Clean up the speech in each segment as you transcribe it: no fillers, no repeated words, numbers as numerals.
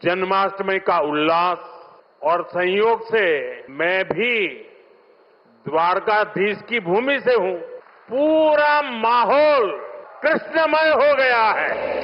जन्माष्टमी का उल्लास और संयोग से मैं भी द्वारकाधीश की भूमि से हूं। पूरा माहौल कृष्णमय हो गया है।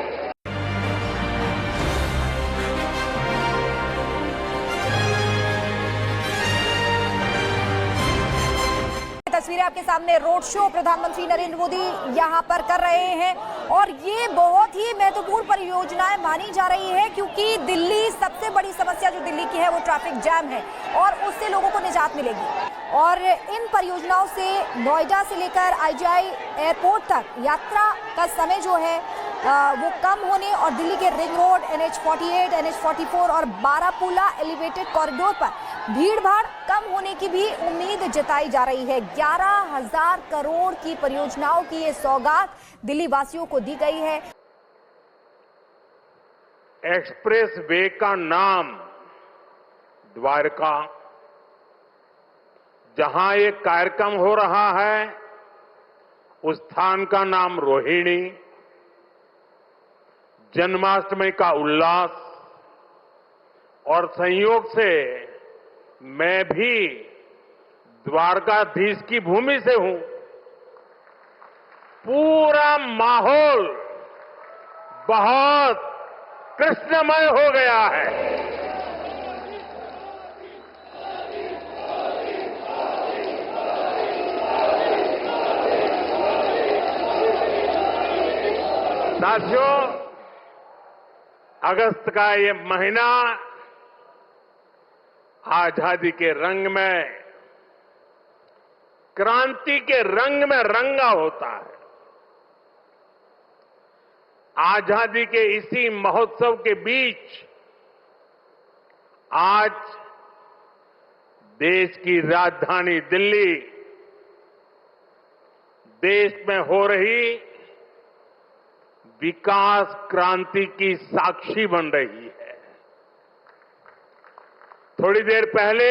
तस्वीरें आपके सामने रोड शो प्रधानमंत्री नरेंद्र मोदी यहां पर कर रहे हैं और ये बहुत ही महत्वपूर्ण परियोजनाएं मानी जा रही है क्योंकि दिल्ली सबसे बड़ी समस्या जो दिल्ली की है वो ट्रैफिक जैम है और उससे लोगों को निजात मिलेगी। और इन परियोजनाओं से नोएडा से लेकर आईजीआई एयरपोर्ट तक यात्रा का समय जो है वो कम होने और दिल्ली के रिंग रोड, NH-48, NH-44 और बारापुला एलिवेटेड कॉरिडोर पर भीड़ भाड़ कम होने की भी उम्मीद जताई जा रही है। 11,000 करोड़ की परियोजनाओं की ये सौगात दिल्ली वासियों को दी गई है। एक्सप्रेस वे का नाम द्वारका, जहां ये कार्यक्रम हो रहा है उस स्थान का नाम रोहिणी। जन्माष्टमी का उल्लास और संयोग से मैं भी द्वारकाधीश की भूमि से हूं। पूरा माहौल बहुत कृष्णमय हो गया है। साथियों, अगस्त का ये महीना आजादी के रंग में, क्रांति के रंग में रंगा होता है। आजादी के इसी महोत्सव के बीच आज देश की राजधानी दिल्ली देश में हो रही विकास क्रांति की साक्षी बन रही है। थोड़ी देर पहले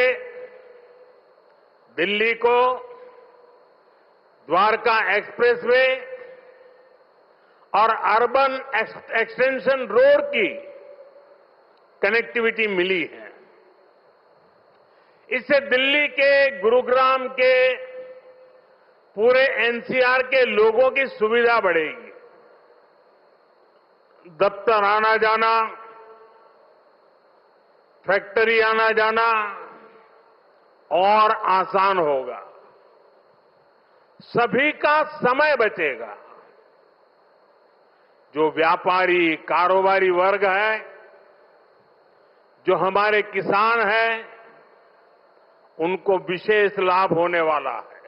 दिल्ली को द्वारका एक्सप्रेसवे और अर्बन एक्सटेंशन रोड की कनेक्टिविटी मिली है। इससे दिल्ली के, गुरुग्राम के, पूरे एनसीआर के लोगों की सुविधा बढ़ेगी। दफ्तर आना जाना, फैक्ट्री आना जाना और आसान होगा। सभी का समय बचेगा। जो व्यापारी, कारोबारी वर्ग है, जो हमारे किसान हैं, उनको विशेष लाभ होने वाला है।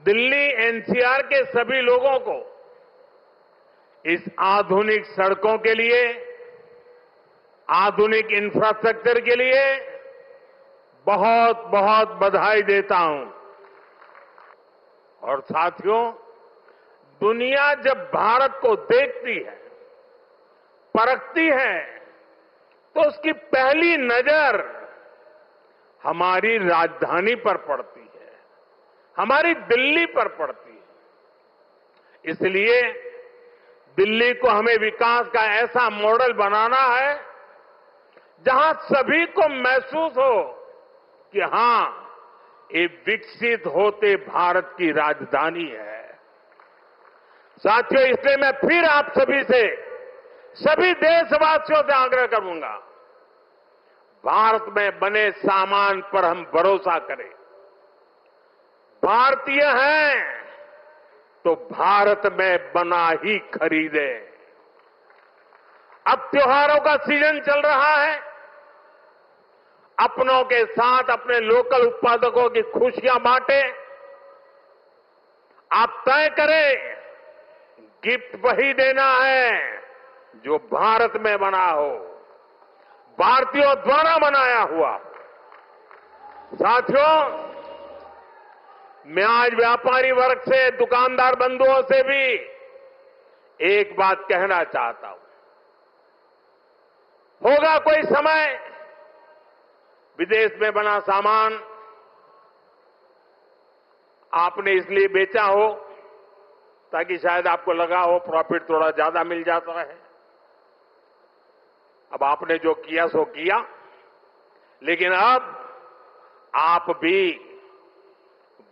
दिल्ली एनसीआर के सभी लोगों को इस आधुनिक सड़कों के लिए, आधुनिक इंफ्रास्ट्रक्चर के लिए बहुत बहुत बधाई देता हूं। और साथियों, दुनिया जब भारत को देखती है, परखती है, तो उसकी पहली नजर हमारी राजधानी पर पड़ती है, हमारी दिल्ली पर पड़ती है। इसलिए दिल्ली को हमें विकास का ऐसा मॉडल बनाना है जहां सभी को महसूस हो कि हां, ये विकसित होते भारत की राजधानी है। साथियों, इसलिए मैं फिर आप सभी से, सभी देशवासियों से आग्रह करूंगा, भारत में बने सामान पर हम भरोसा करें। भारतीय हैं तो भारत में बना ही खरीदें। अब त्योहारों का सीजन चल रहा है। अपनों के साथ अपने लोकल उत्पादकों की खुशियां बांटें। आप तय करें, गिफ्ट वही देना है जो भारत में बना हो, भारतीयों द्वारा बनाया हुआ। साथियों, मैं आज व्यापारी वर्ग से, दुकानदार बंधुओं से भी एक बात कहना चाहता हूं। होगा कोई समय विदेश में बना सामान आपने इसलिए बेचा हो ताकि शायद आपको लगा हो प्रॉफिट थोड़ा ज्यादा मिल जाता है। अब आपने जो किया सो किया, लेकिन अब आप भी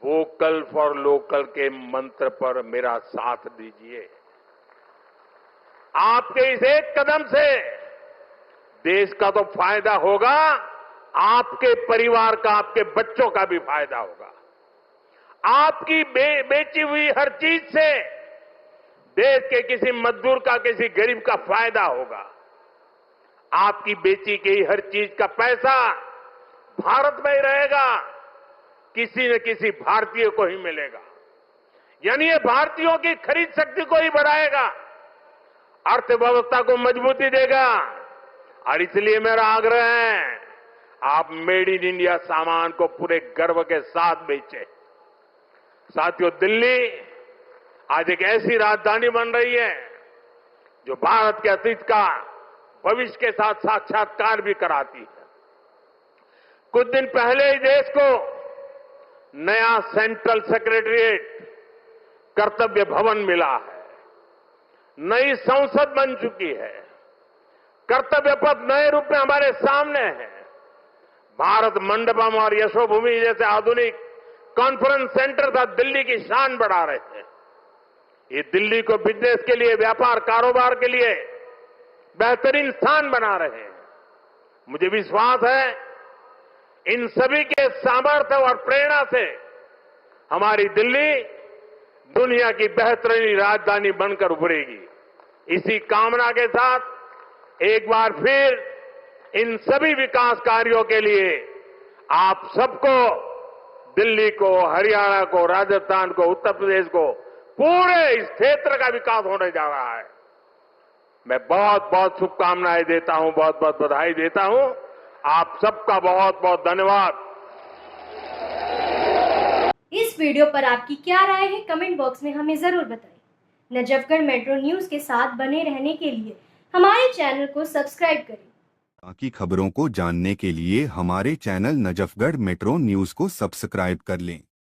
वोकल फॉर लोकल के मंत्र पर मेरा साथ दीजिए। आपके इस एक कदम से देश का तो फायदा होगा, आपके परिवार का, आपके बच्चों का भी फायदा होगा। आपकी बेची हुई हर चीज से देश के किसी मजदूर का, किसी गरीब का फायदा होगा। आपकी बेची गई हर चीज का पैसा भारत में ही रहेगा, किसी न किसी भारतीय को ही मिलेगा। यानी ये भारतीयों की खरीद शक्ति को ही बढ़ाएगा, अर्थव्यवस्था को मजबूती देगा। और इसलिए मेरा आग्रह है, आप मेड इन इंडिया सामान को पूरे गर्व के साथ बेचें। साथियों, दिल्ली आज एक ऐसी राजधानी बन रही है जो भारत के अतीत का भविष्य के साथ साक्षात्कार भी कराती है। कुछ दिन पहले ही देश को नया सेंट्रल सेक्रेटेरिएट कर्तव्य भवन मिला है, नई संसद बन चुकी है, कर्तव्य पथ नए रूप में हमारे सामने है। भारत मंडपम और यशोभूमि जैसे आधुनिक कॉन्फ्रेंस सेंटर था दिल्ली की शान बढ़ा रहे हैं। ये दिल्ली को बिजनेस के लिए, व्यापार कारोबार के लिए बेहतरीन स्थान बना रहे हैं। मुझे विश्वास है इन सभी के सामर्थ्य और प्रेरणा से हमारी दिल्ली दुनिया की बेहतरीन राजधानी बनकर उभरेगी। इसी कामना के साथ एक बार फिर इन सभी विकास कार्यों के लिए आप सबको, दिल्ली को, हरियाणा को, राजस्थान को, उत्तर प्रदेश को, पूरे इस क्षेत्र का विकास होने जा रहा है। मैं बहुत बहुत शुभकामनाएं देता हूं, बहुत बहुत बधाई देता हूं। आप सबका बहुत बहुत धन्यवाद। इस वीडियो पर आपकी क्या राय है, कमेंट बॉक्स में हमें जरूर बताएं। नजफगढ़ मेट्रो न्यूज के साथ बने रहने के लिए हमारे चैनल को सब्सक्राइब करें। बाकी खबरों को जानने के लिए हमारे चैनल नजफगढ़ मेट्रो न्यूज को सब्सक्राइब कर लें।